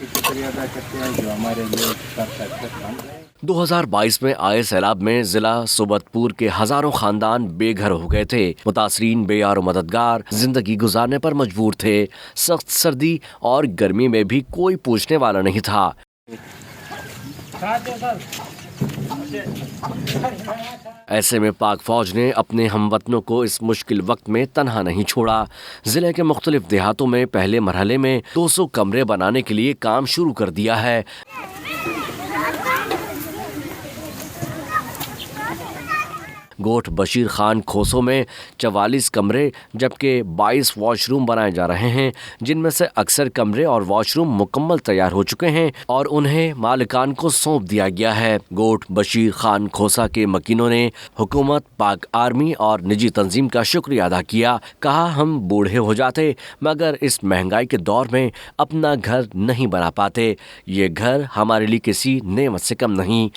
शुक्रिया अदा करते हैं जो हमारे लिए बन गए। 2022 में आए सैलाब में जिला सोबतपुर के हजारों खानदान बेघर हो गए थे। मुतासरीन बेयार मददगार जिंदगी गुजारने पर मजबूर थे। सख्त सर्दी और गर्मी में भी कोई पूछने वाला नहीं था। ऐसे में पाक फौज ने अपने हमवतनों को इस मुश्किल वक्त में तन्हा नहीं छोड़ा। जिले के मुख्तलिफ देहातों में पहले मरहले में 200 कमरे बनाने के लिए काम शुरू कर दिया है। गोठ बशीर खान खोसों में 44 कमरे जबकि 22 वॉशरूम बनाए जा रहे हैं, जिनमें से अक्सर कमरे और वॉशरूम मुकम्मल तैयार हो चुके हैं और उन्हें मालिकान को सौंप दिया गया है। गोठ बशीर खान खोसा के मकीनों ने हुकूमत, पाक आर्मी और निजी तंजीम का शुक्रिया अदा किया। कहा, हम बूढ़े हो जाते मगर इस महंगाई के दौर में अपना घर नहीं बना पाते। ये घर हमारे लिए किसी नेमत से कम नहीं।